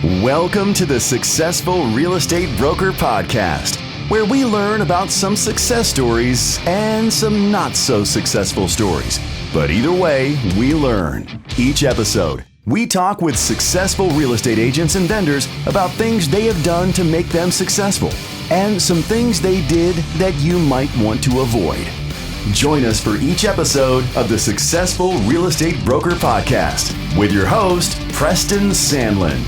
Welcome to the Successful Real Estate Broker Podcast, where we learn about some success stories and some not so successful stories. But either way, we learn. Each episode, we talk with successful real estate agents and vendors about things they have done to make them successful and some things they did that you might want to avoid. Join us for each episode of the Successful Real Estate Broker Podcast with your host, Preston Sandlin.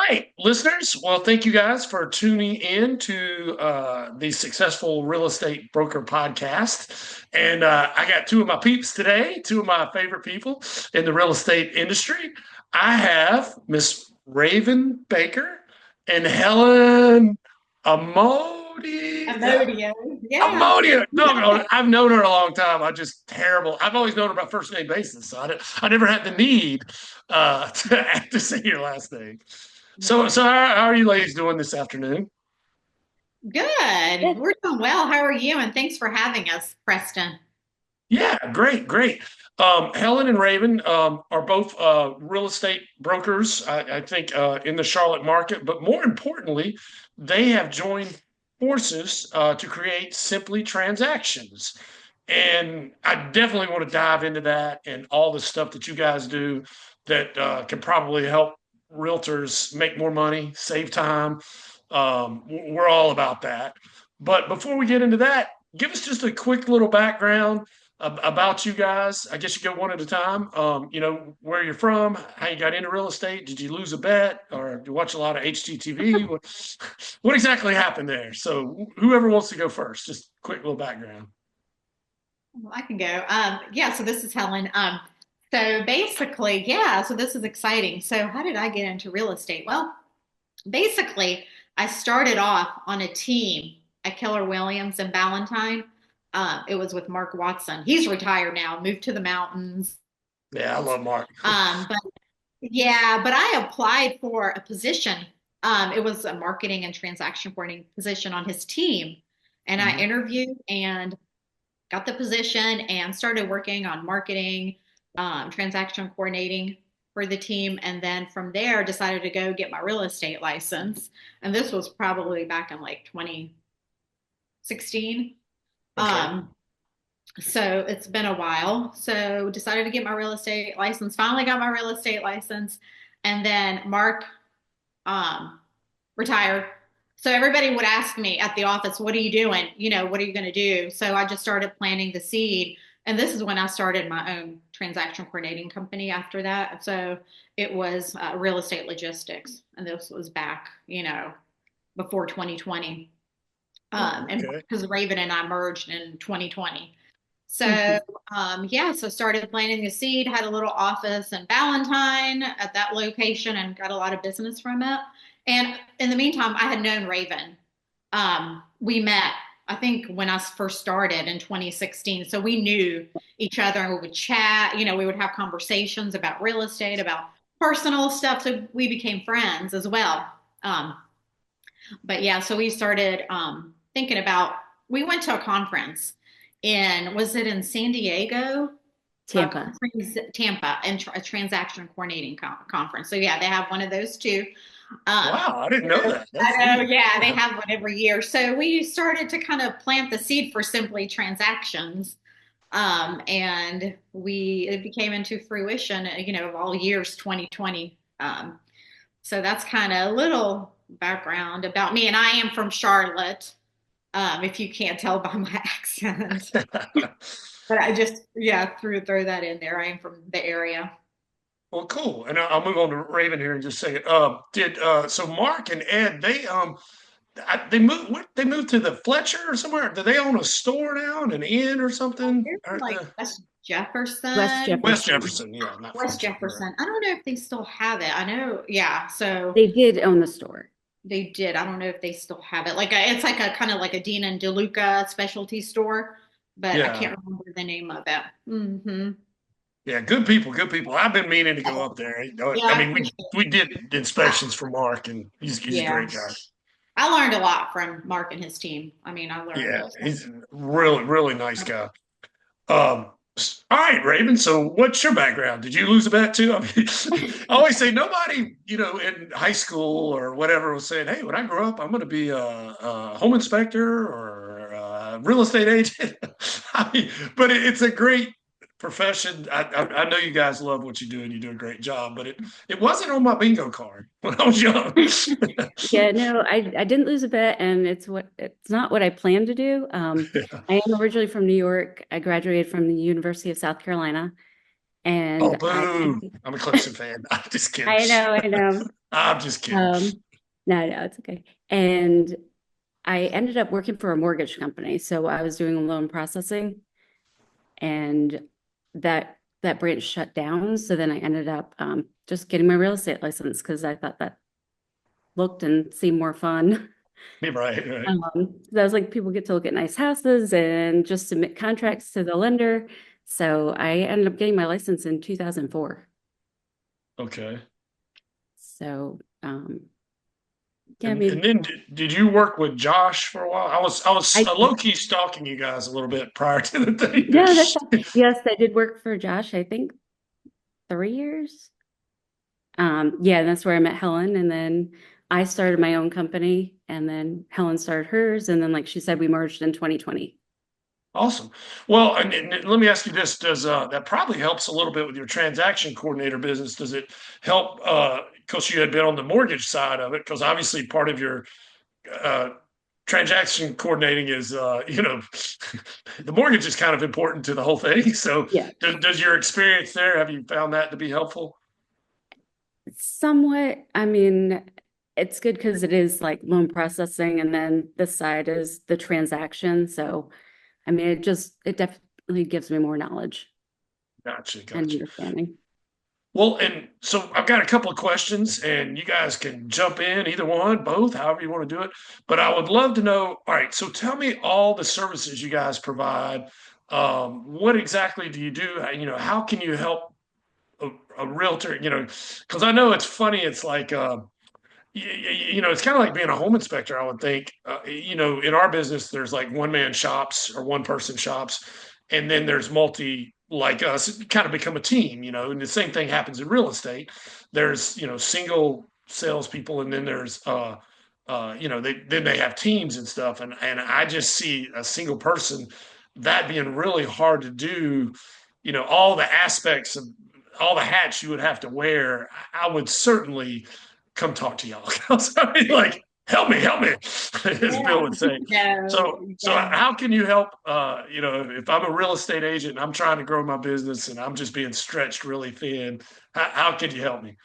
Right, listeners. Well, thank you guys for tuning in to the Successful Real Estate Broker Podcast. And I got two of my peeps today, two of my favorite people in the real estate industry. I have Miss Raven Baker and Helen Amodio. Amodio. No, I've known her a long time. I've always known her by first name basis. So I never had the need to say your last name. So how are you ladies doing this afternoon? Good. We're doing well. How are you? And thanks for having us, Preston. Yeah, great. Helen and Raven are both real estate brokers, I think, in the Charlotte market. But more importantly, they have joined forces to create Simply Transactions. And I definitely want to dive into that and all the stuff that you guys do that can probably help realtors make more money, save time. We're all about that. But before we get into that, give us just a quick little background about you guys. I guess you go one at a time. Where you're from, how you got into real estate. Did you lose a bet or do you watch a lot of HGTV? What exactly happened there? So whoever wants to go first, just quick little background. Well, I can go. So this is Helen. So basically, so this is exciting. So how did I get into real estate? Well, basically, I started off on a team at Keller Williams in Ballantyne. It was with Mark Watson. He's retired now, moved to the mountains. Yeah, I love Mark. But I applied for a position. It was a marketing and transaction coordinating position on his team. And I interviewed and got the position and started working on marketing, transaction coordinating for the team. And then from there, decided to go get my real estate license. And this was probably back in like 2016. Okay. So it's been a while. So decided to get my real estate license, finally got my real estate license. And then Mark retired. So everybody would ask me at the office, what are you doing? What are you going to do? So I just started planting the seed. And this is when I started my own transaction coordinating company after that. So it was real estate logistics. And this was back, before 2020. And because Raven and I merged in 2020. So, so started planting the seed, had a little office in Ballantyne at that location and got a lot of business from it. And in the meantime, I had known Raven. We met, I think, when I first started in 2016. So we knew each other and we would chat, we would have conversations about real estate, about personal stuff. So we became friends as well. So we started thinking about, we went to a conference was it in San Diego? Tampa, and a transaction coordinating conference. So they have one of those too. Wow, I didn't know that. I know, they have one every year. So we started to kind of plant the seed for Simply Transactions. And it became into fruition, of all years 2020. So that's kind of a little background about me. And I am from Charlotte, if you can't tell by my accent. But I just, throw that in there. I am from the area. Well, cool. And I'll move on to Raven here in just a second. So Mark and Ed, they moved to the Fletcher or somewhere? Do they own a store now and an inn or something? West Jefferson. West Jefferson, yeah. West Jefferson. I don't know if they still have it. I know, so they did own the store. They did. I don't know if they still have it. It's like a kind of like a Dean and DeLuca specialty store, but I can't remember the name of it. Mm-hmm. Yeah, good people. I've been meaning to go up there. I mean, we did inspections for Mark, and he's a great guy. I learned a lot from Mark and his team. I mean, I learned. Yeah, he's a really, really nice guy. All right, Raven. So, what's your background? Did you lose a bet too? I mean, I always say nobody, in high school or whatever was saying, "Hey, when I grow up, I'm going to be a home inspector or a real estate agent." I mean, but it's a great profession. I know you guys love what you do and you do a great job, but it wasn't on my bingo card when I was young. Yeah, no, I didn't lose a bet, and it's not what I planned to do. I am originally from New York. I graduated from the University of South Carolina, Oh, and boo! I'm a Clemson fan. I'm just kidding. I know. I'm just kidding. No, it's okay. And I ended up working for a mortgage company, so I was doing loan processing, and that branch shut down. So then I ended up just getting my real estate license because I thought that looked and seemed more fun. Right, right. So I was like, people get to look at nice houses and just submit contracts to the lender. So I ended up getting my license in 2004. Okay. So yeah, I And, mean, and then did you work with Josh for a while? I was I low key stalking you guys a little bit prior to the thing. yeah, yes, I did work for Josh, I think 3 years. Yeah, that's where I met Helen, and then I started my own company, and then Helen started hers, and then like she said, we merged in 2020. Awesome. Well, and let me ask you this: Does that probably helps a little bit with your transaction coordinator business? Does it help? Because you had been on the mortgage side of it, because obviously part of your uh, transaction coordinating is, the mortgage is kind of important to the whole thing. So, Yeah. does your experience there, have you found that to be helpful? Somewhat. I mean, it's good because it is like loan processing, and then this side is the transaction. So, I mean, it definitely gives me more knowledge Gotcha, and gotcha. understanding. Well, and so I've got a couple of questions, and you guys can jump in, either one, both, however you want to do it. But I would love to know. All right, so tell me all the services you guys provide. What exactly do you do? How can you help a realtor? Because I know it's funny. It's like, it's kind of like being a home inspector, I would think. In our business, there's like one man shops or one person shops, and then there's multi like us kind of become a team, and the same thing happens in real estate. There's, single salespeople, and then there's, they have teams and stuff. And I just see a single person that being really hard to do, all the aspects of all the hats you would have to wear. I would certainly come talk to y'all. I mean, like, help me, as Bill would say. So Yeah. how can you help? If I'm a real estate agent and I'm trying to grow my business and I'm just being stretched really thin, how could you help me?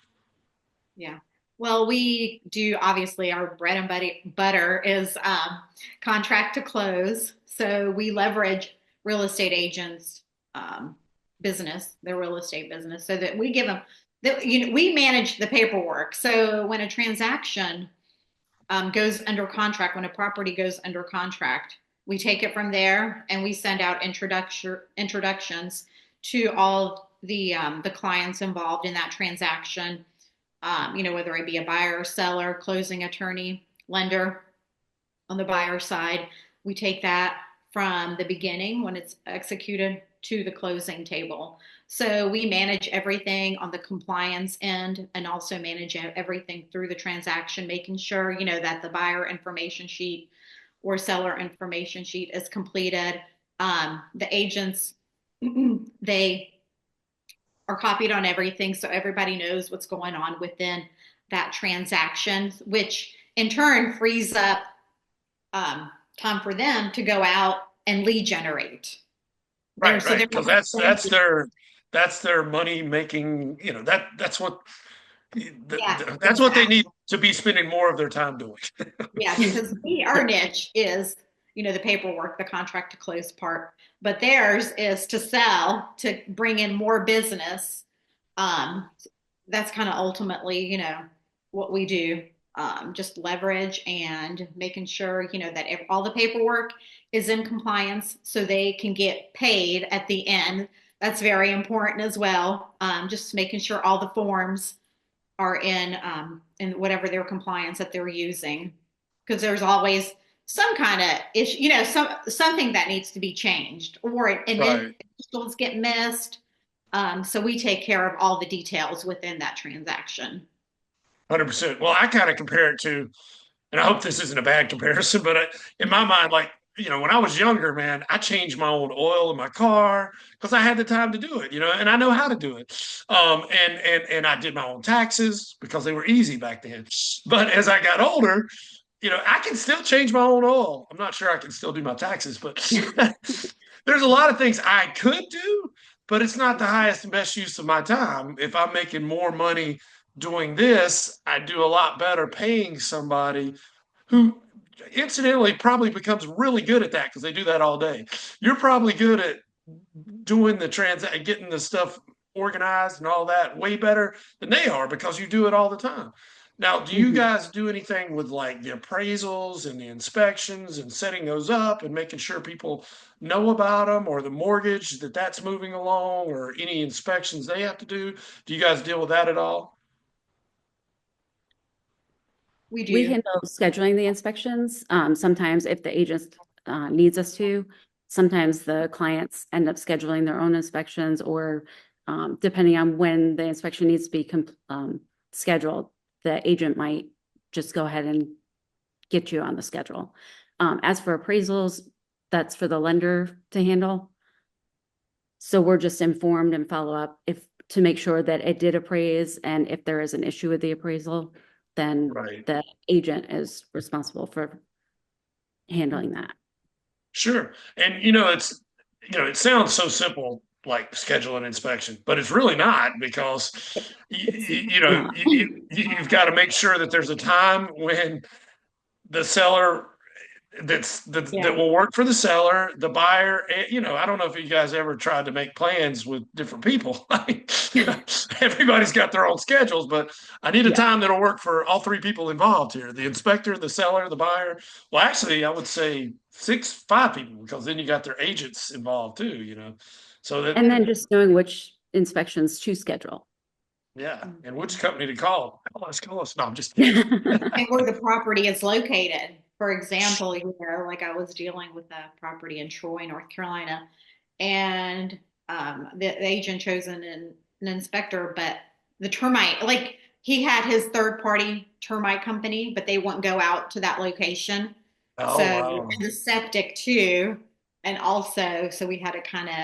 Yeah. Well, we do obviously our bread and butter is contract to close. So we leverage real estate agents' business, their real estate business, so that we give them we manage the paperwork. So when a transaction goes under contract, when a property goes under contract, we take it from there and we send out introductions to all the clients involved in that transaction. Whether it be a buyer, seller, closing attorney, lender on the buyer side, we take that from the beginning when it's executed to the closing table. So we manage everything on the compliance end and also manage everything through the transaction, making sure, that the buyer information sheet or seller information sheet is completed. The agents, they are copied on everything so everybody knows what's going on within that transaction, which in turn frees up time for them to go out and lead generate. Right, right, because that's their money making. That's what that's what they need to be spending more of their time doing. Yeah, because our niche is, the paperwork, the contract to close part, but theirs is to sell, to bring in more business. That's kind of ultimately, what we do. Just leverage and making sure, that all the paperwork is in compliance so they can get paid at the end. That's very important as well. Just making sure all the forms are in whatever their compliance that they're using. Because there's always some kind of issue, something that needs to be changed, or Right. initials get missed. So we take care of all the details within that transaction. 100%. Well, I kind of compare it to, and I hope this isn't a bad comparison, but in my mind, like, when I was younger, man, I changed my own oil in my car because I had the time to do it, and I know how to do it. And I did my own taxes because they were easy back then. But as I got older, I can still change my own oil. I'm not sure I can still do my taxes, but there's a lot of things I could do, but it's not the highest and best use of my time. If I'm making more money doing this, I do a lot better paying somebody who incidentally probably becomes really good at that because they do that all day. You're probably good at doing the getting the stuff organized and all that way better than they are because you do it all the time. Now, do you guys do anything with like the appraisals and the inspections and setting those up and making sure people know about them, or the mortgage that's moving along, or any inspections they have to do? Do you guys deal with that at all? We We do. handle scheduling the inspections. Sometimes if the agent needs us to, sometimes the clients end up scheduling their own inspections, or depending on when the inspection needs to be scheduled, the agent might just go ahead and get you on the schedule. As for appraisals, that's for the lender to handle. So we're just informed and follow up to make sure that it did appraise, and if there is an issue with the appraisal, then Right. the agent is responsible for handling that. Sure. And it sounds so simple, like schedule an inspection, but it's really not, because you've got to make sure that there's a time when the seller that will work for the seller, the buyer. I don't know if you guys ever tried to make plans with different people. Everybody's got their own schedules, but I need a time that'll work for all three people involved here: the inspector, the seller, the buyer. Well, actually, I would say 5 people, because then you got their agents involved too. So that, And then just knowing which inspections to schedule. yeah, and which company to call. Call us. No, I'm just kidding. And where the property is located. For example, like I was dealing with a property in Troy, North Carolina, and the agent chose an inspector, but the termite, like he had his third party termite company, but they wouldn't go out to that location. Oh, So wow. and the septic too. And also, so we had to kind of,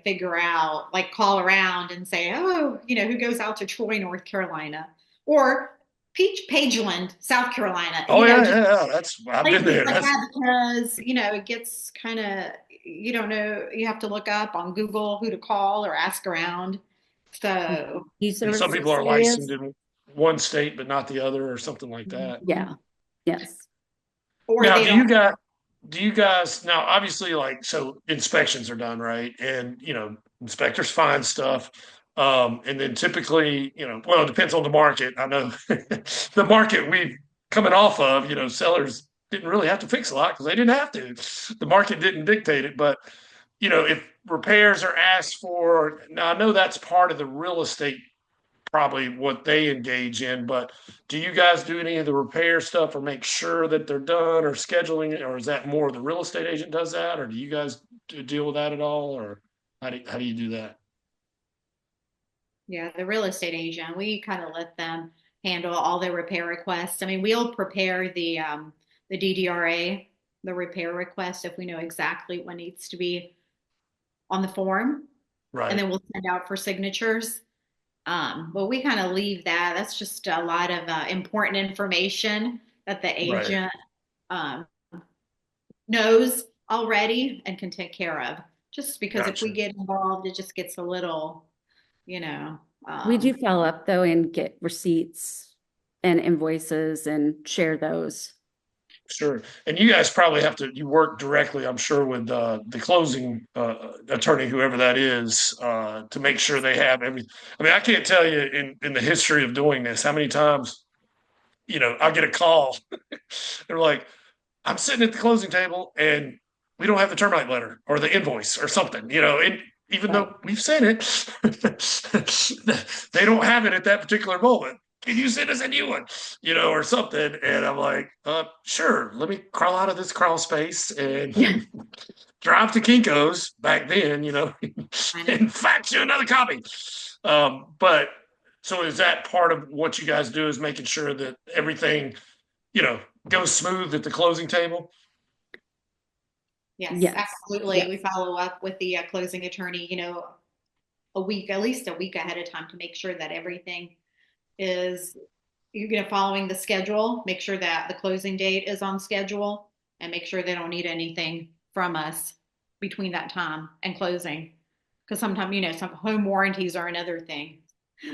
figure out, like call around and say, oh, who goes out to Troy, North Carolina, or Pageland, South Carolina. Oh, yeah, Just yeah. I've been places there. like that, because it gets kind of, you don't know, you have to look up on Google who to call or ask around. So And some people are licensed in one state but not the other, or something like that. Yeah. Yes. or Now, they do don't. you guys now, obviously, like, so inspections are done, right? And inspectors find stuff. And then typically, well, it depends on the market. I know the market we've coming off of, sellers didn't really have to fix a lot because they didn't have to. The market didn't dictate it. But if repairs are asked for, now I know that's part of the real estate, probably what they engage in, but do you guys do any of the repair stuff, or make sure that they're done, or scheduling it, or is that more the real estate agent does that, or do you guys deal with that at all, or how do you do that? Yeah, the real estate agent, we kind of let them handle all the repair requests. I mean, we'll prepare the DDRA, the repair request, if we know exactly what needs to be on the form, and Right. then we'll send out for signatures. But we kind of leave that. That's just a lot of important information that the Right. agent um, knows already and can take care of. Just because if we Gotcha. get involved, it just gets a little, you know. We do follow up though and get receipts and invoices and share those. Sure. And you guys probably you work directly, I'm sure, with the closing attorney, whoever that is, to make sure they have everything. I mean, I can't tell you in the history of doing this how many times, I get a call. They're like, I'm sitting at the closing table and we don't have the termite letter or the invoice or something, and even though we've sent it, they don't have it at that particular moment. can you send us a new one? Or something. And I'm like, sure, let me crawl out of this crawl space and drive to Kinko's back then, I know. and fax you another copy. But so is that part of what you guys do, is making sure that everything, goes smooth at the closing table? Yes, Yes. absolutely. Yes. We follow up with the closing attorney, at least a week ahead of time to make sure that everything is, following the schedule, make sure that the closing date is on schedule, and make sure they don't need anything from us between that time and closing. Because sometimes, some home warranties are another thing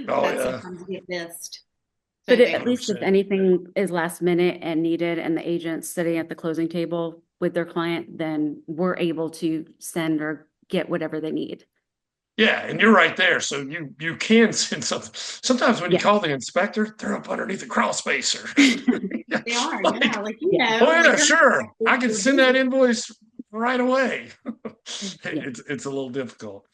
Oh that yeah, sometimes get missed. So But they, at least if 100%. anything is last minute and needed and the agent's sitting at the closing table with their client, then we're able to send or get whatever they need. Yeah, and you're right there. So you can send something. Sometimes when you Yes. call the inspector, they're up underneath the crawl spacer. they are, Like, yeah, like, Yeah. oh yeah, they're sure. I can they're send that busy. invoice right away. Yeah. It's a little difficult.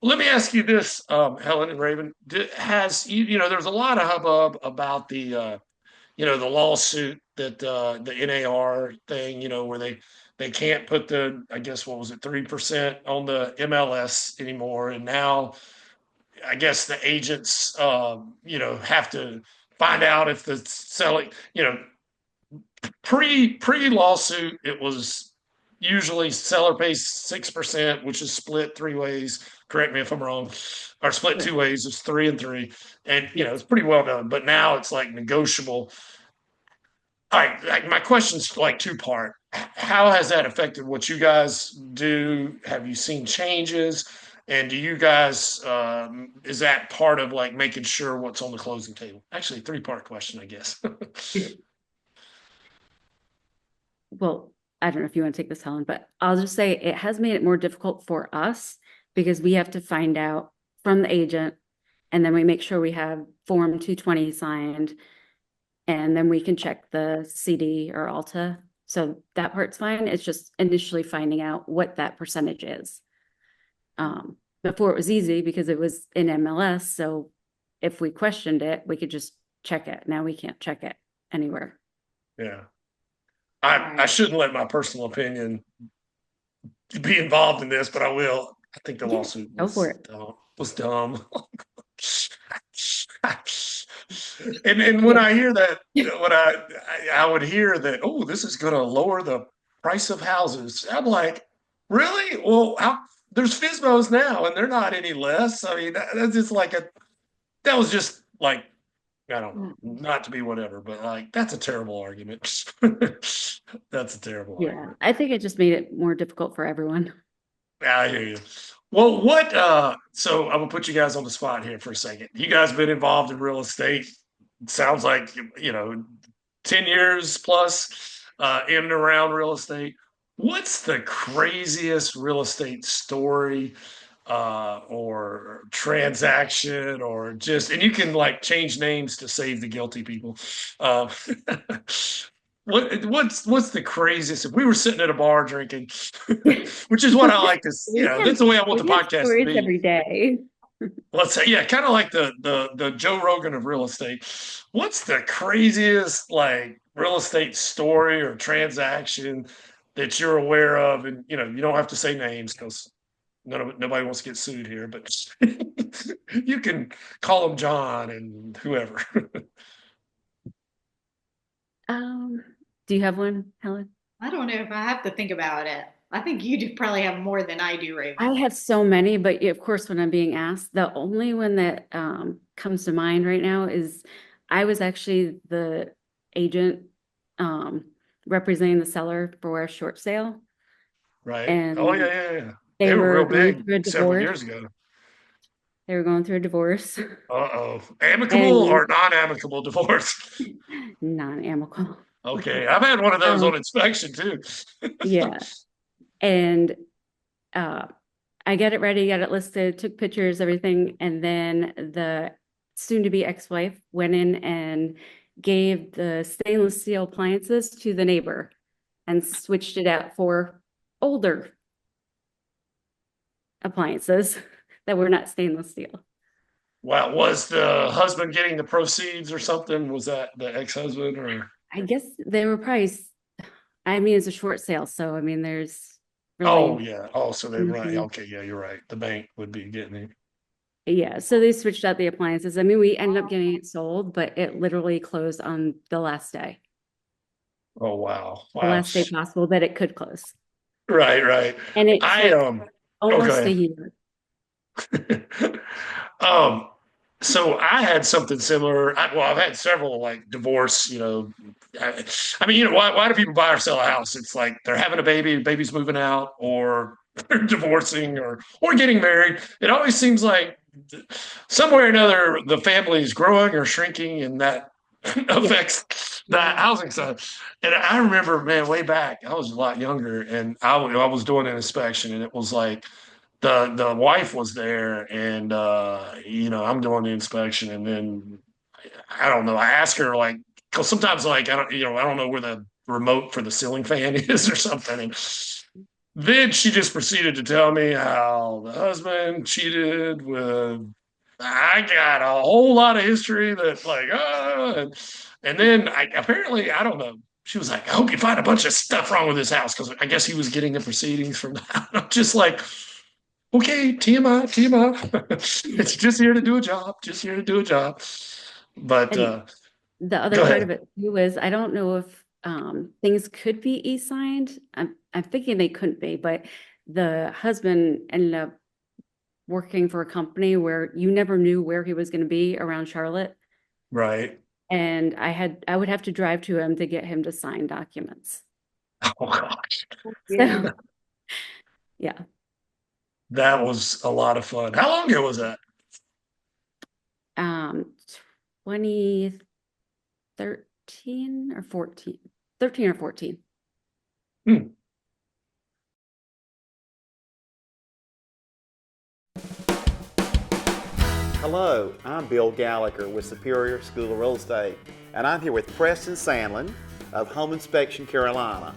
Let me ask you this, Helen and Raven. Has there's a lot of hubbub about the lawsuit that the NAR thing, where they can't put I guess what was it, 3% on the MLS anymore, and now I guess the agents have to find out if the selling, pre lawsuit, it was usually seller pays 6%, which is split three ways. Correct me if I'm wrong, or split Right. two ways. It's 3 and 3, and Yes. it's pretty well done. But now it's like negotiable. All right, like my question's like two-part. How has that affected what you guys do? Have you seen changes? And do you guys, is that part of like making sure what's on the closing table? Actually, three-part question, I guess. Well, I don't know if you want to take this, Helen, but I'll just say it has made it more difficult for us because we have to find out from the agent, and then we make sure we have Form 220 signed, and then we can check the CD or Alta. So that part's fine. It's just initially finding out what that percentage is. Before it was easy because it was in MLS. So if we questioned it, we could just check it. Now we can't check it anywhere. Yeah. I shouldn't let my personal opinion be involved in this, but I will. I think the Yeah, lawsuit go for it. was dumb. And when Yeah. I hear that, when I would hear that, oh, this is going to lower the price of houses. I'm like, really? Well, there's FSBOs now, and they're not any less. I mean, that's just like that was just like, I don't know, not to be whatever, but like that's a terrible argument. That's a terrible Yeah, argument. I think it just made it more difficult for everyone. I hear you. Well, so I'm gonna put you guys on the spot here for a second. You guys been involved in real estate. It sounds like 10 years plus in and around real estate. What's the craziest real estate story or transaction, or and you can like change names to save the guilty people. Uh, what's the craziest? If we were sitting at a bar drinking, which is what I like to, that's the way I want the We have podcast to stories be. every day. Let's say, yeah, kind of like the Joe Rogan of real estate. What's the craziest like real estate story or transaction that you're aware of? And you don't have to say names because nobody wants to get sued here, but you can call them John and whoever. Do you have one, Helen? I don't know if I have to think about it. I think you do probably have more than I do, I Raven. have so many, but of course, when I'm being asked, the only one that comes to mind right now is I was actually the agent representing the seller for a short sale, Right. Oh yeah, and yeah, yeah. they They were were real going big through a several divorce. years ago. They were going through a divorce Uh-oh. Amicable and or non-amicable divorce? non-amicable. Okay. I've had one of those Um, on inspection too. yeah, and uh, I got it ready, got it listed, took pictures, everything, and then the soon-to-be ex-wife went in and gave the stainless steel appliances to the neighbor and switched it out for older appliances that were not stainless steel. Wow, was the husband getting the proceeds or something? Was that the ex-husband or? I guess they were probably, I mean, it's a short sale, so I mean, there's Oh, really, yeah. Oh, so they right. mhm. Okay, yeah, you're right. The bank would be getting it. Yeah, so they switched out the appliances. I mean, we ended up getting it sold, but it literally closed on Oh, wow. the Wow. last day possible that it could close. Right, right. And it I took almost a okay. year. Um, so I had something similar. Well, I've had several like divorce, I mean, why do people buy or sell a house? It's like they're having a baby, the baby's moving out, or they're divorcing or getting married. It always seems like somewhere or another the family is growing or shrinking, and that Yeah. affects the housing side. And I remember, man, way back, I was a lot younger, and I was doing an inspection, and it was like the wife was there, and I'm doing the inspection, and then I don't know. I asked her like, because sometimes like I don't know where the remote for the ceiling fan is or something, and then she just proceeded to tell me how the husband cheated with. I got a whole lot of history that like, and then apparently I don't know. She was like, I hope you find a bunch of stuff wrong with this house because I guess he was getting the proceedings from that. I'm just like, okay, TMI, TMI. It's just here to do a job, just here to do a job. But And the other go part of ahead. it too is I don't know if things could be e-signed. I'm thinking they couldn't be, but the husband ended up working for a company where you never knew where he was going to be around Charlotte. Right. And I would have to drive to him to get him to sign documents. Oh gosh. So yeah, That was a lot of fun. How long ago was that? um, 2013 or 14, 13 or 14. Hmm. Hello, I'm Bill Gallagher with Superior School of Real Estate, and I'm here with Preston Sandlin of Home Inspection Carolina.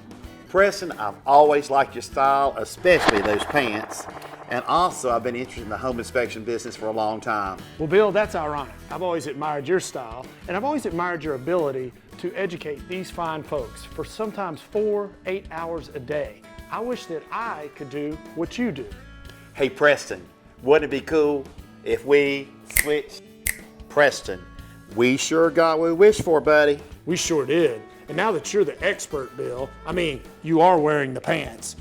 Preston, I've always liked your style, especially those pants, and also I've been interested in the home inspection business for a long time. Well, Bill, that's ironic. I've always admired your style, and I've always admired your ability to educate these fine folks for sometimes 4-8 hours a day. I wish that I could do what you do. Hey Preston, wouldn't it be cool if we switched? Preston, we sure got what we wished for, buddy. We sure did. And now that you're the expert, Bill, I mean, you are wearing the pants,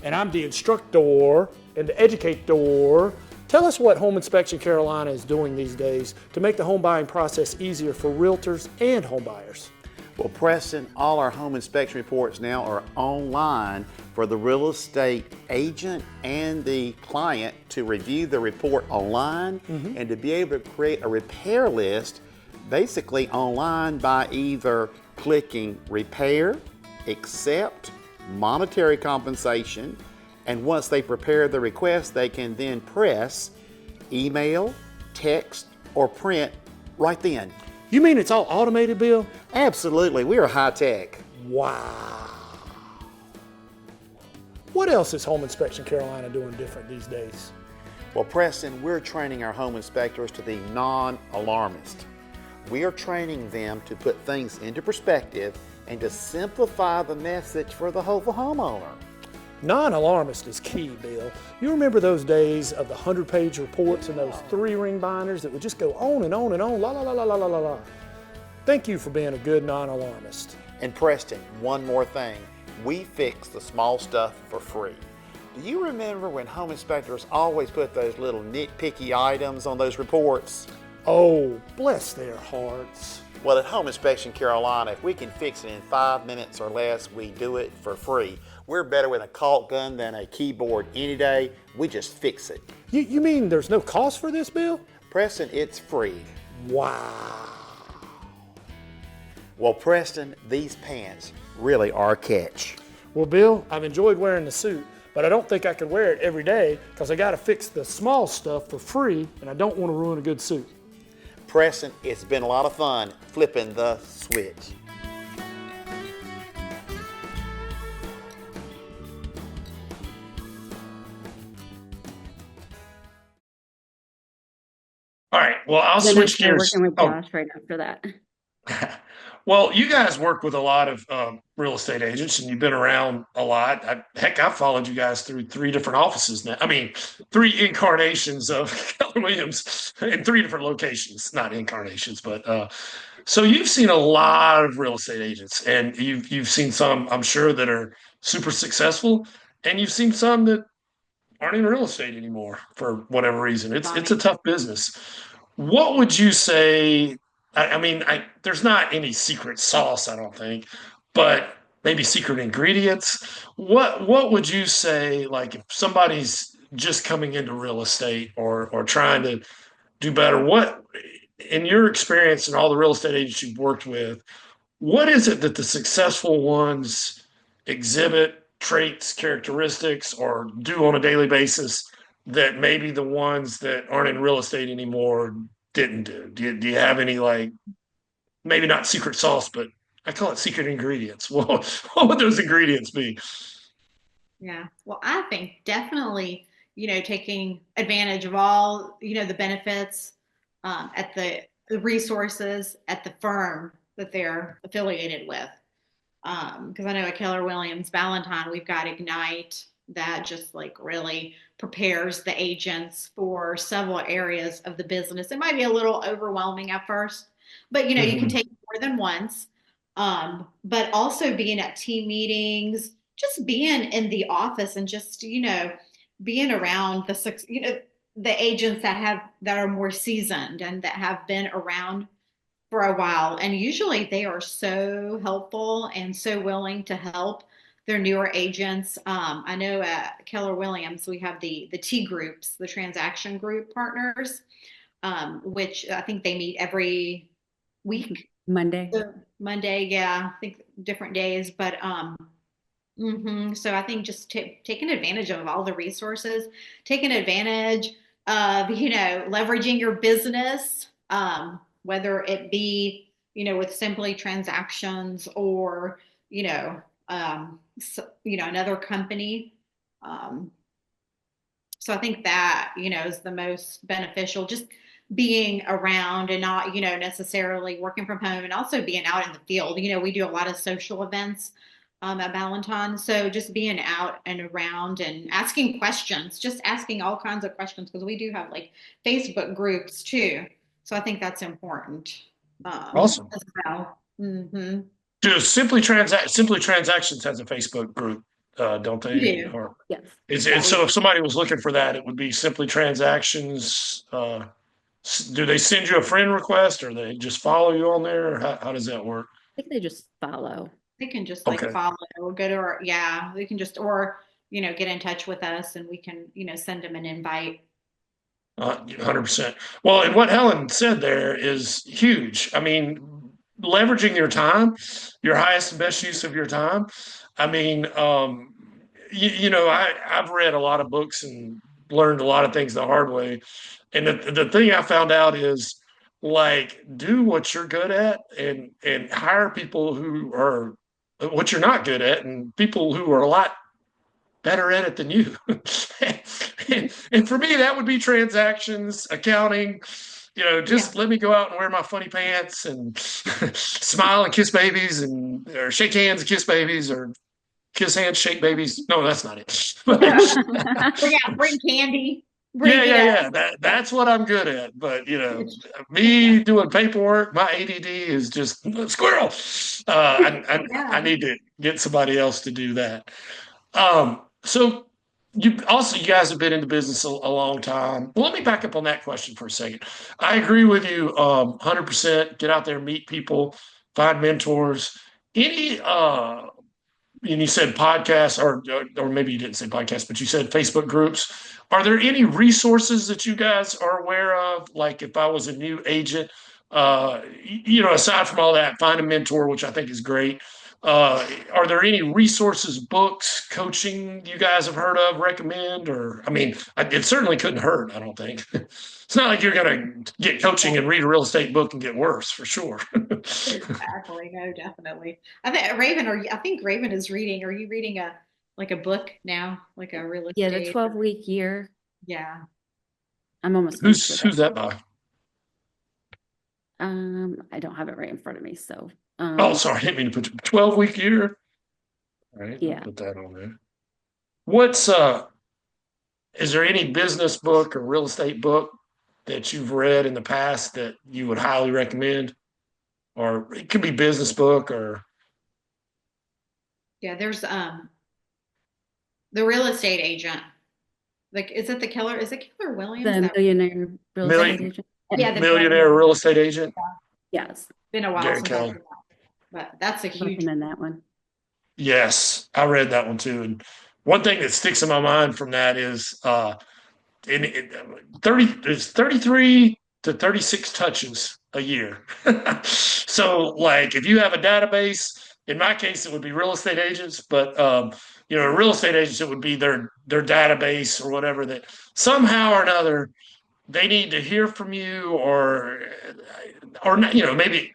and I'm the instructor and the educator. Tell us what Home Inspection Carolina is doing these days to make the home buying process easier for realtors and home buyers. Well, Preston, all our home inspection reports now are online for the real estate agent and the client to review the report online and to be able to create a repair list basically online by either clicking repair, accept, monetary compensation, and once they prepare the request, they can then press email, text, or print right then. You mean it's all automated, Bill? Absolutely, we are high tech. Wow. What else is Home Inspection Carolina doing different these days? Well, Preston, we're training our home inspectors to be non-alarmist. We are training them to put things into perspective and to simplify the message for the whole homeowner. Non-alarmist is key, Bill. You remember those days of the 100-page reports and those 3-ring binders that would just go on and on and on, la la la la la la la la. Thank you for being a good non-alarmist. And Preston, one more thing. We fix the small stuff for free. Do you remember when home inspectors always put those little nitpicky items on those reports? Oh, bless their hearts. Well, at Home Inspection Carolina, if we can fix it in 5 minutes or less, we do it for free. We're better with a caulk gun than a keyboard any day. We just fix it. You mean there's no cost for this, Bill? Preston, it's free. Wow. Well, Preston, these pants really are a catch. Well, Bill, I've enjoyed wearing the suit, but I don't think I could wear it every day because I got to fix the small stuff for free, and I don't want to ruin a good suit. Preston, it's been a lot of fun flipping the switch. All right. Well, I'll Then I switch started gears. working with Oh, Josh right after that. well, you guys work with a lot of real estate agents, and you've been around a lot. Heck, I've followed you guys through three different offices now. I mean, three incarnations of Keller Williams in three different locations, not incarnations, but so you've seen a lot of real estate agents, and you've seen some, I'm sure, that are super successful, and you've seen some that aren't in real estate anymore for whatever reason. It's a tough business. What would you say? I mean, there's not any secret sauce, I don't think, but maybe secret ingredients. What would you say, like if somebody's just coming into real estate or trying to do better, what in your experience and all the real estate agents you've worked with, what is it that the successful ones exhibit traits, characteristics, or do on a daily basis that maybe the ones that aren't in real estate anymore didn't do? Do you have any, like, maybe not secret sauce, but I call it secret ingredients? Well, what would those ingredients be? Yeah. Well, I think definitely, taking advantage of all, the benefits at the resources at the firm that they're affiliated with. Because I know at Keller Williams Valentine, we've got Ignite that just like really prepares the agents for several areas of the business. It might be a little overwhelming at first, but you can take more than once. But also being at team meetings, just being in the office and just, being around the agents that are more seasoned and that have been around for a while. And usually they are so helpful and so willing to help their newer agents. I know at Keller Williams, we have the T groups, the transaction group partners, which I think they meet every week. Monday. Monday, yeah, I think different days, but so I think just taking advantage of all the resources, taking advantage of leveraging your business, whether it be with Simply Transactions or another company. So I think that is the most beneficial. Just being around and not, necessarily working from home and also being out in the field. We do a lot of social events at Valentine. So just being out and around and asking questions, just asking all kinds of questions, because we do have like Facebook groups too. So I think that's important. Awesome. As well. Mm-hmm. Do Simply Transactions has a Facebook group, don't they? We do. Or Yes. so if somebody was looking for that, it would be Simply Transactions. Do they send you a friend request, or they just follow you on there, or how does that work? I think they just follow. They can just Okay. follow or go to our, they can just, or, get in touch with us and we can, send them an invite. 100%. Well, and what Helen said there is huge. I mean, leveraging your time, your highest and best use of your time. I mean, I've read a lot of books and learned a lot of things the hard way. And the thing I found out is, like, do what you're good at and hire people who are what you're not good at, and people who are a lot better at it than you. and for me, that would be transactions, accounting. Just let me go out and wear my funny pants and smile and kiss babies, or shake hands and kiss babies, or kiss hands, shake babies. No, that's not it. Bring candy. Yeah. That's what I'm good at. But me doing paperwork, my ADD is just squirrel. I need to get somebody else to do that. So you guys have been in the business a long time. Well, let me back up on that question for a second. I agree with you 100%. Get out there, meet people, find mentors. Any and you said podcasts, or maybe you didn't say podcasts, but you said Facebook groups. Are there any resources that you guys are aware of? Like if I was a new agent, aside from all that, find a mentor, which I think is great. Are there any resources, books, coaching you guys have heard of, recommend? Or, I mean, it certainly couldn't hurt, I don't think. It's not like you're going to get coaching and read a real estate book and get worse, for sure. Exactly. No, definitely. I think Raven is reading. Are you reading a book now? Like a real estate? Yeah, the 12-week year. Yeah. I'm almost Who's that by? I don't have it right in front of me, so, Oh, sorry, I didn't mean to put 12-week year. All right, yeah. I'll put that on there. What's is there any business book or real estate book that you've read in the past that you would highly recommend? Or it could be business book or Yeah, there's the real estate agent. Like, is it Keller Williams? The millionaire real estate million agent. Yeah, the millionaire real estate agent, Yes, been a while Gary since I've Keller. read that, but that's a I huge. recommend that one. Yes, I read that one too. And one thing that sticks in my mind from that is in 33 to 36 touches a year. So like if you have a database, in my case it would be real estate agents, but real estate agents, it would be their database or whatever, that somehow or another they need to hear from you, or maybe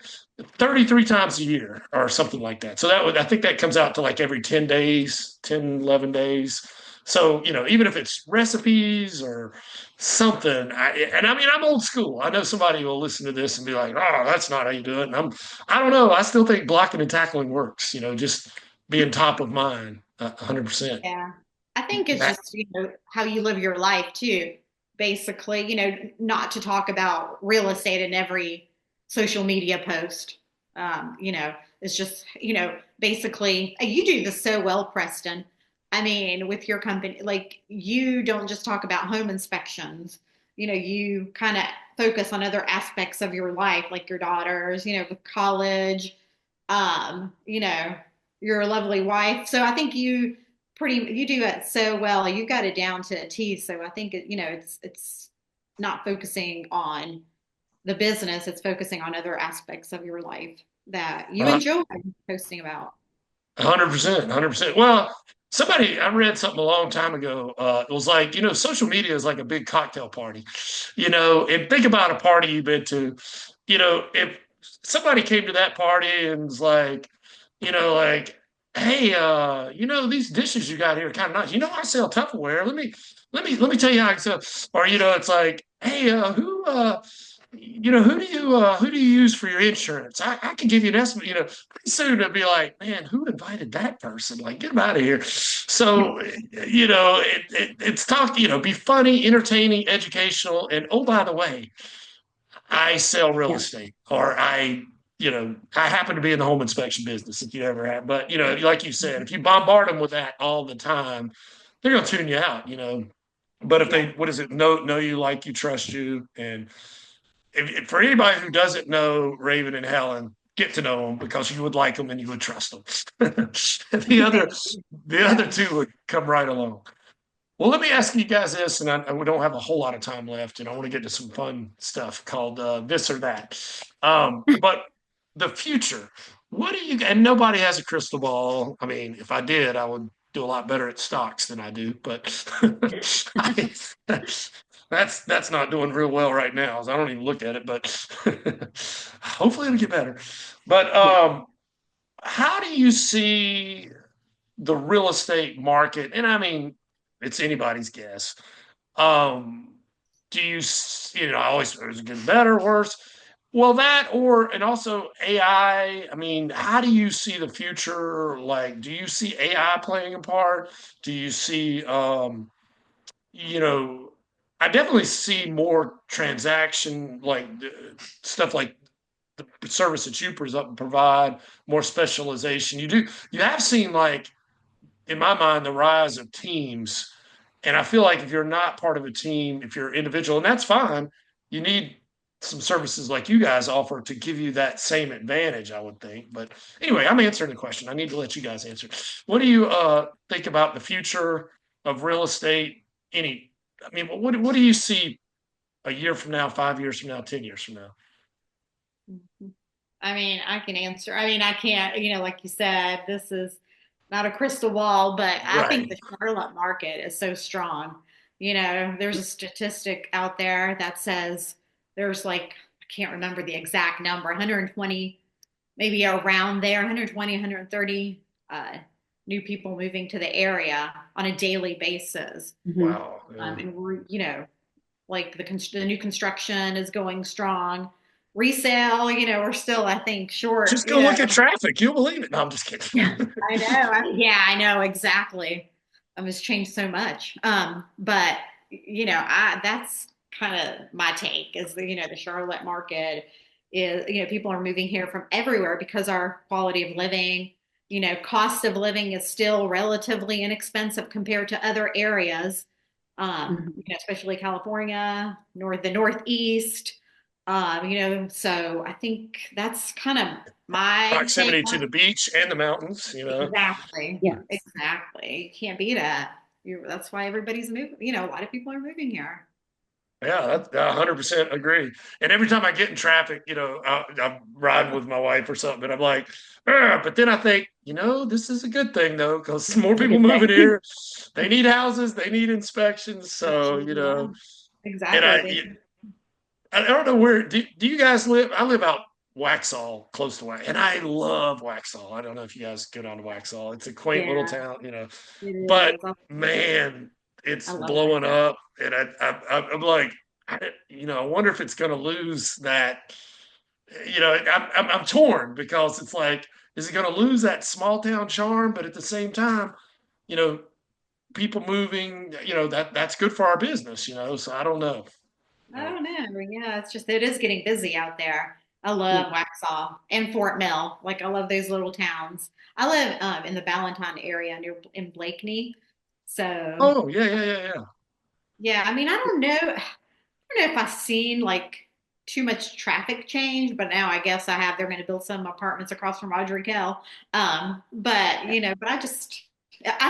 33 times a year or something like that. So I think that comes out to like every 10 days, 10, 11 days. So, even if it's recipes or something, I mean, I'm old school. I know somebody will listen to this and be like, oh, that's not how you do it. And I don't know. I still think blocking and tackling works, just being top of mind, 100%. Yeah. I think it's just, how you live your life too. Basically, not to talk about real estate in every social media post. It's just, basically, you do this so well, Preston. I mean, with your company, like, you don't just talk about home inspections. You kind of focus on other aspects of your life, like your daughters, with college, you know, your lovely wife. So I think you do it so well. You got it down to a T. So I think it's not focusing on the business, it's focusing on other aspects of your life that you enjoy posting about. 100%, 100%. Well, I read something a long time ago. It was like, social media is like a big cocktail party, and think about a party you've been to, if somebody came to that party and was like, like, hey, these dishes you got here are kind of nice. I sell Tupperware. Let me tell you how I sell. Or, it's like, hey, who do you use for your insurance? I can give you an estimate. Pretty soon it'll be like, man, who invited that person? Like, get them out of here. So, it's talk. Be funny, entertaining, educational, and oh, by the way, I sell real Yeah. estate, or I happen to be in the home inspection business. If you ever have, but like you said, if you bombard them with that all the time, they're gonna tune you out. But if they, what is it? Know you, like you, trust you, and if for anybody who doesn't know Raven and Helen, get to know them, because you would like them and you would trust them. The other two would come right along. Well, let me ask you guys this, and we don't have a whole lot of time left, and I want to get to some fun stuff called this or that. But the future, and nobody has a crystal ball. I mean, if I did, I would do a lot better at stocks than I do, but that's not doing real well right now. So I don't even look at it, but hopefully it'll get better. But how do you see the real estate market? And I mean, it's anybody's guess. Do you, always, is it getting better, worse? Well, and also AI. I mean, how do you see the future? Like, do you see AI playing a part? Do you see, I definitely see more transaction, like stuff like the service that you provide, more specialization. You have seen, like, in my mind, the rise of teams. And I feel like if you're not part of a team, if you're individual, and that's fine, you need some services like you guys offer to give you that same advantage, I would think. But anyway, I'm answering the question. I need to let you guys answer. What do you think about the future of real estate? What do you see a year from now, 5 years from now, 10 years from now? I mean, I can answer. I mean, I can't, like you said, this is not a crystal ball, but I think the Charlotte market is so strong. There's a statistic out there that says there's, like, I can't remember the exact number, 120, maybe around there, 120, 130 new people moving to the area on a daily basis. Wow. And we're, like the new construction is going strong. resale, we're still, I think, short, Just go look at traffic. You'll believe it. No, I'm just kidding. Yeah. I know. I know exactly. It's changed so much. But that's kind of my take is the Charlotte market is, people are moving here from everywhere because our quality of living, cost of living is still relatively inexpensive compared to other areas. Mhm. Especially California, the Northeast. So I think that's kind of my take Proximity to on the beach and the mountains, exactly. Yes. Exactly. You can't beat it. That's why everybody's moving. A lot of people are moving here. Yeah, that's 100% agree. And every time I get in traffic, I'm riding with my wife or something, and I'm like, "Ugh," but then I think, this is a good thing though, because more It's a people good moving thing. here, they need houses, they need inspections. So, Yeah, and exactly. I don't know where, do you guys live? I live out Waxhaw, close to Waxhaw, and I love Waxhaw. I don't know if you guys go down to Waxhaw. It's a quaint little Yeah, town, it but is. man, I it's love that. blowing up, and I'm like, I wonder if it's going to lose that. I'm torn because it's like, is it going to lose that small town charm? But at the same time, you know, people moving, that's good for our business, So I don't know. I don't know. Yeah, it is getting busy out there. I Yeah. love Waxhaw and Fort Mill. Like I love those little towns. I live in the Ballantyne area in Blakeney. So Oh yeah, yeah, yeah, yeah. yeah, I mean, I don't know if I've seen like too much traffic change, but now I guess they're going to build some apartments across from Audrey Kell. But I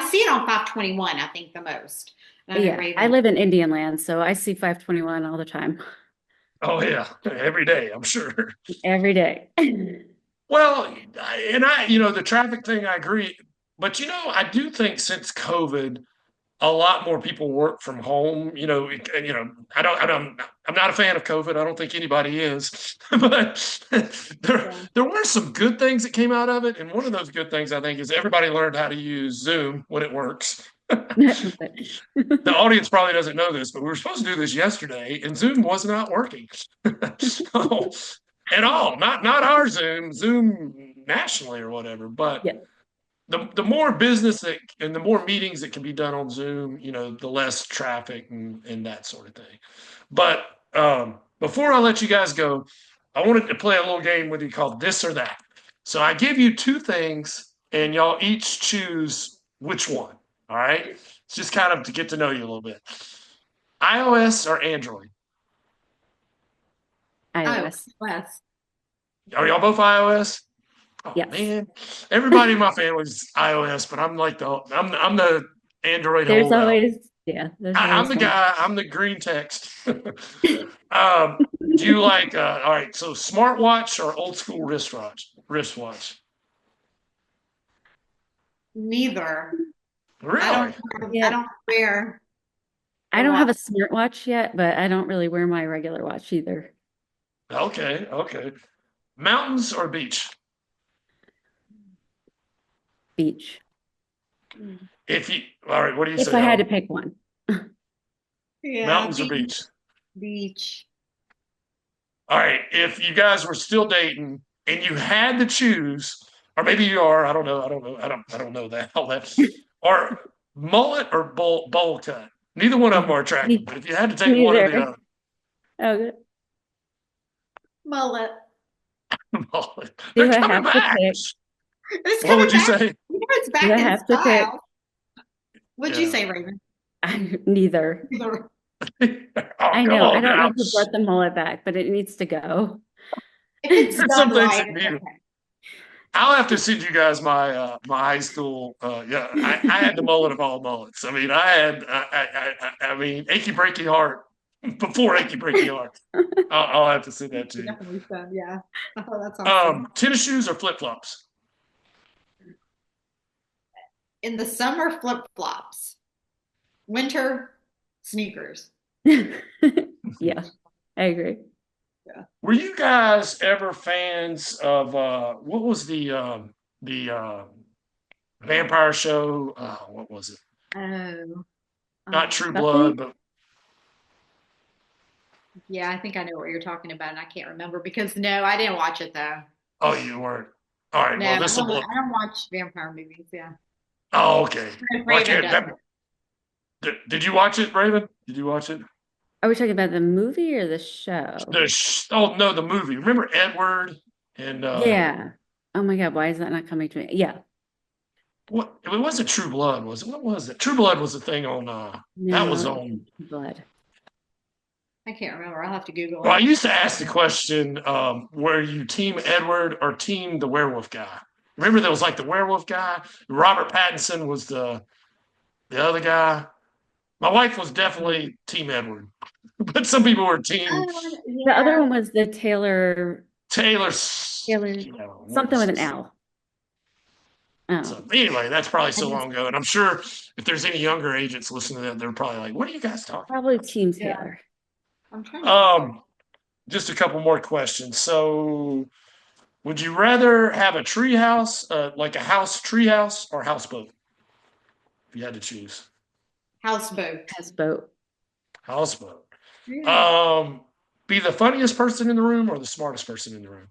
see it on 521, I think the most. I know Yeah. I Raven. live in Indian land, so I see 521 all the time, Oh yeah, every day, I'm sure. every day. Well, the traffic thing, I agree. But I do think since COVID, a lot more people work from home. I'm not a fan of COVID. I don't think anybody is. But Yeah. there were some good things that came out of it, and one of those good things I think is everybody learned how to use Zoom when it works. The audience probably doesn't know this, but we were supposed to do this yesterday, and Zoom was not working. So, at all. Not our Zoom nationally or whatever, but Yeah. the more business and the more meetings that can be done on Zoom, the less traffic and that sort of thing. But before I let you guys go, I wanted to play a little game with you called This or That. So I give you two things, and y'all each choose which one. All right. It's just kind of to get to know you a little bit. iOS or Android? Oh, iOS. Wes. Are y'all both iOS? Oh Yes. man, everybody in my family's iOS, but I'm the Android There's holdout. always, yeah, there's I'm always the one. guy. I'm the green text. Do you like? All right. So smartwatch or old school wristwatch? Wristwatch. Neither. I Really? don't I Yeah. don't wear I a don't have watch. a smartwatch yet, but I don't really wear my regular watch either. Okay. Okay. Mountains or beach? Beach. If you all right, what do you If say, I had to Helen? pick one. Yeah, Mountains or beach? beach. All right. If you guys were still dating and you had to choose, or maybe you are, I don't know. I don't know. I don't know that all that. Or mullet or bowl cut. Neither one of them Oh, are attractive, but if you had to take one or the neither. other, Oh, good. Mullet. mullet. They're Do I coming have to back. pick? It's What coming would you back. say? It's Do back I in have to pick? style. What'd you Yeah. say, Raven? Neither. Oh, I come know. I on don't know now. who brought the mullet back, but it needs to go. If it's There's some done things right, that it's need it. okay. I'll have to send you guys my high school. Yeah, I had the mullet of all mullets. I mean, I mean, achy breaky heart before achy breaky heart. I'll have to send that to You you. definitely said, yeah. Oh, that's awesome. Tennis shoes or flip flops? In the summer, flip flops. Winter, sneakers. Yeah, I agree. Were you guys ever fans of what was the vampire show? What was it? Oh, Not True Buffy? Blood, but Yeah, I think I know what you're talking about, and I can't remember because no, I didn't watch it though. Oh, you weren't. All right. No, Well, this will blow. I don't watch vampire movies. Yeah, Oh, okay. Well, I Raven can't. does. Did you watch it, Raven? Did you watch it? Are we talking about the movie or the show? Oh no, the movie. Remember Edward and Yeah. Oh my God, why is that not coming to me? Yeah. what? It wasn't True Blood, was it? What was it? True Blood was the thing on. That was No, on. blood. I can't remember. I'll have to Google Well, I it. used to ask the question, were you team Edward or team the werewolf guy? Remember there was like the werewolf guy. Robert Pattinson was the other guy. My wife was definitely team Edward, but some people were team Oh, The other yeah. one was the Taylor, Taylor. something with an L. Oh, So anyway, that's probably I so just long ago, and I'm sure if there's any younger agents listening to that, they're probably like, "What are you guys talking probably Team Yeah. Taylor. I'm trying about?" to. Just a couple more questions. So, would you rather have a tree house, like a house tree house, or houseboat? If you had to choose, Houseboat. Houseboat. houseboat. Yeah. Be the funniest person in the room or the smartest person in the room?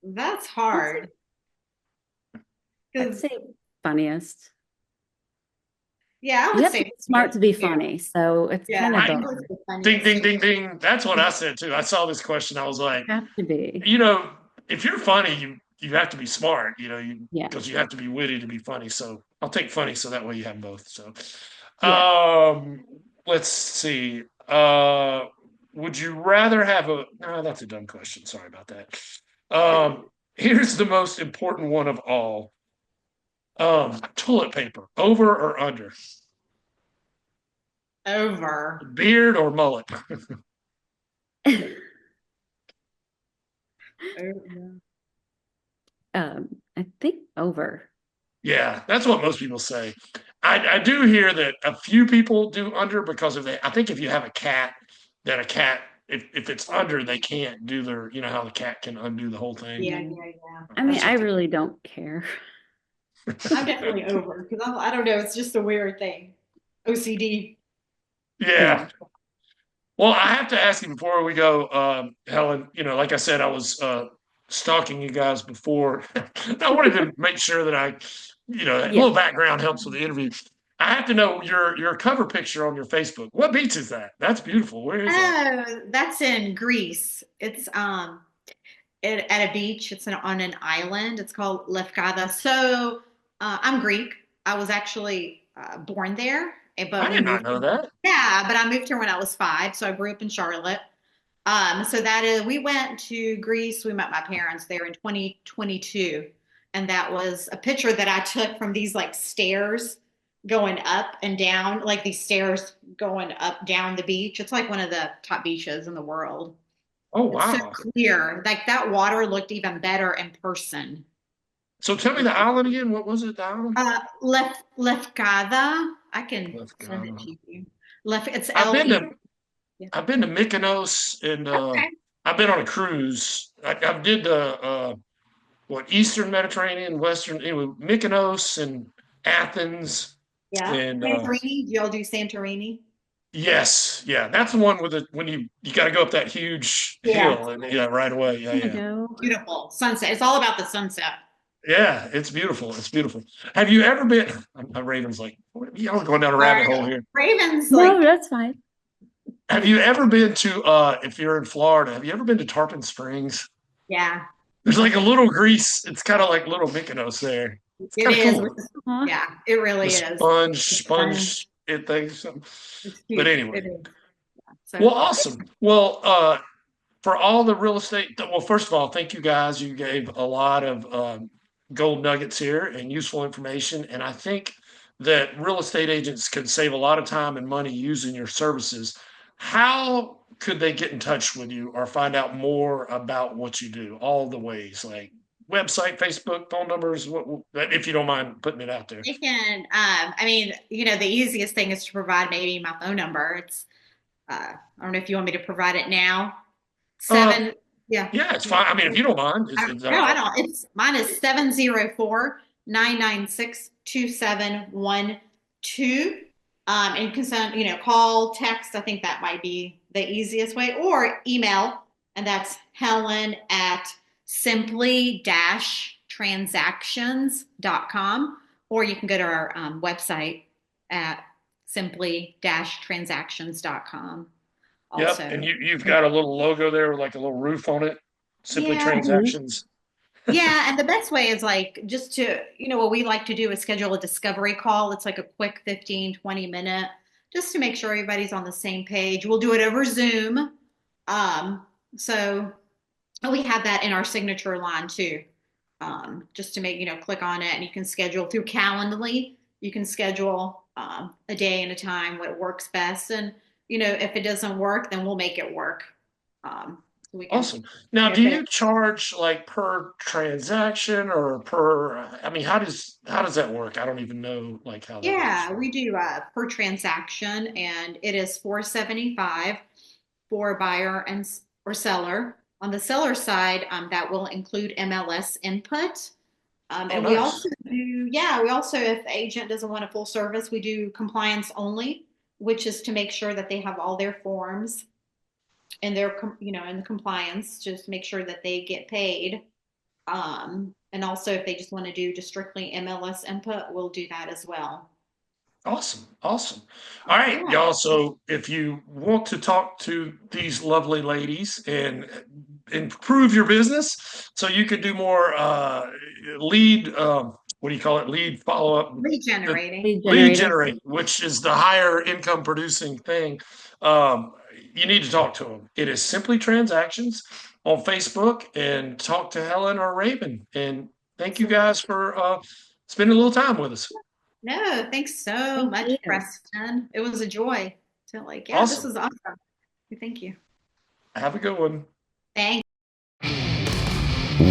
That's hard. I'd 'Cause, say funniest. yeah, I You would have to say be smart to be too. funny, so it's Yeah, kind of I I would both. say Ding, ding, funniest. ding, ding. That's what I said too. I saw this question. I was like, Have to be. if you're funny, you have to be smart. Yeah. Because you have to be witty to be funny. So I'll take funny, so that way you have both. So, Yeah. let's see. Would you rather have a? No, that's a dumb question. Sorry about that. Here's the most important one of all. Toilet paper, over or under? Over. Beard or mullet? Over. I think over. Yeah, that's what most people say. I do hear that a few people do under because of that. I think if you have a cat, that a cat, if it's under, they can't do their, how the cat can undo the whole thing. Yeah, yeah. I mean, I really don't care. I'm definitely over because I don't know. It's just a weird thing. OCD. Yeah. Well, I have to ask you before we go, Helen, like I said, I was stalking you guys before. I wanted to make sure that a Yeah. little background helps with the interview. I have to know your cover picture on your Facebook. What beach is that? That's beautiful. Where is that? Oh, that's in Greece. It's at a beach. It's on an island. It's called Lefkada. So I'm Greek. I was actually born there, I but we did not moved. know that. Yeah, but I moved here when I was 5, so I grew up in Charlotte. So that is, we went to Greece. We met my parents there in 2022, and that was a picture that I took from these like stairs going up and down, like these stairs going up down the beach. It's like one of the top beaches in the world. Oh, It's so wow. clear. Like that water looked even better in person. So tell me the island again. What was it, the island? Lefkada. I can send it Lefkada. to you. It's I've been LE. to I've been to Mykonos, and Okay. I've been on a cruise. I did the Eastern Mediterranean, Western, anyway, Mykonos and Athens, Yeah. and Santorini. Do y'all do Santorini? yes, yeah, that's the one with when you got to go up that huge Yeah. hill, and right away, yeah, I yeah, know. Beautiful sunset. It's all about the sunset. yeah, it's beautiful, it's beautiful. Have you ever been? Raven's like, y'all are going down a rabbit hole here. Ravens, No, like, that's fine. Have you ever been to? If you're in Florida, have you ever been to Tarpon Springs? yeah, There's like a little Greece. It's kind of like little Mykonos there. It's it kind of is. cool. Aw. Yeah, it really The is. sponge it things. It's cute. But anyway, It is. Yeah. So, well, awesome. Well, for all the real estate, well, first of all, thank you guys. You gave a lot of gold nuggets here and useful information, and I think that real estate agents can save a lot of time and money using your services. How could they get in touch with you or find out more about what you do? All the ways, like website, Facebook, phone numbers, if you don't mind putting it out there. they can, I mean, the easiest thing is to provide maybe my phone number. It's, I don't know if you want me to provide it now. Yeah. Yeah, it's fine. I mean, if you don't mind, No, I don't. Mine is 704-996-2712. And you can send, call, text. I think that might be the easiest way, or email. And that's Helen at simply-transactions.com, or you can go to our website at simply-transactions.com. Also. Yep, and you've got a little logo there with like a little roof on it. Simply Yeah. Transactions. Yeah, and the best way is like just to, what we like to do is schedule a discovery call. It's like a quick 15, 20 minute, just to make sure everybody's on the same page. We'll do it over Zoom. So we have that in our signature line too. Just to make, click on it, and you can schedule through Calendly. You can schedule a day and a time what works best. And, if it doesn't work, then we'll make it work. Awesome. Now, do you charge like per transaction or per, how does that work? I don't even know like how that Yeah, works. we do per transaction, and it is $4.75 for buyer or seller. On the seller side, that will include MLS input. And we nice. also do, we also, if the agent doesn't want a full service, we do compliance only, which is to make sure that they have all their forms and they're, in the compliance, just make sure that they get paid. And also if they just want to do just strictly MLS input, we'll do that as well. Awesome. All right, Yeah. y'all. So if you want to talk to these lovely ladies and improve your business so you could do more lead, what do you call it? Lead follow-up. Lead generating. Lead generate, which is the higher income producing thing. You need to talk to them. It is Simply Transactions on Facebook, and talk to Helen or Raven. And thank you guys for spending a little time with us. No, thanks so much, you. Preston. It was a joy to this Awesome. is awesome. Thank you. Have a good one. Thanks.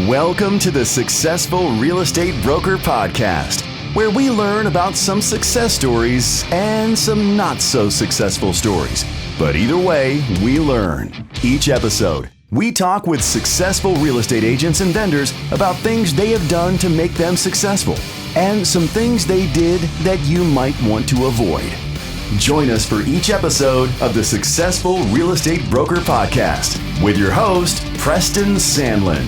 Welcome to the Successful Real Estate Broker Podcast, where we learn about some success stories and some not so successful stories. But either way, we learn. Each episode, we talk with successful real estate agents and vendors about things they have done to make them successful, and some things they did that you might want to avoid. Join us for each episode of the Successful Real Estate Broker Podcast with your host, Preston Sandlin.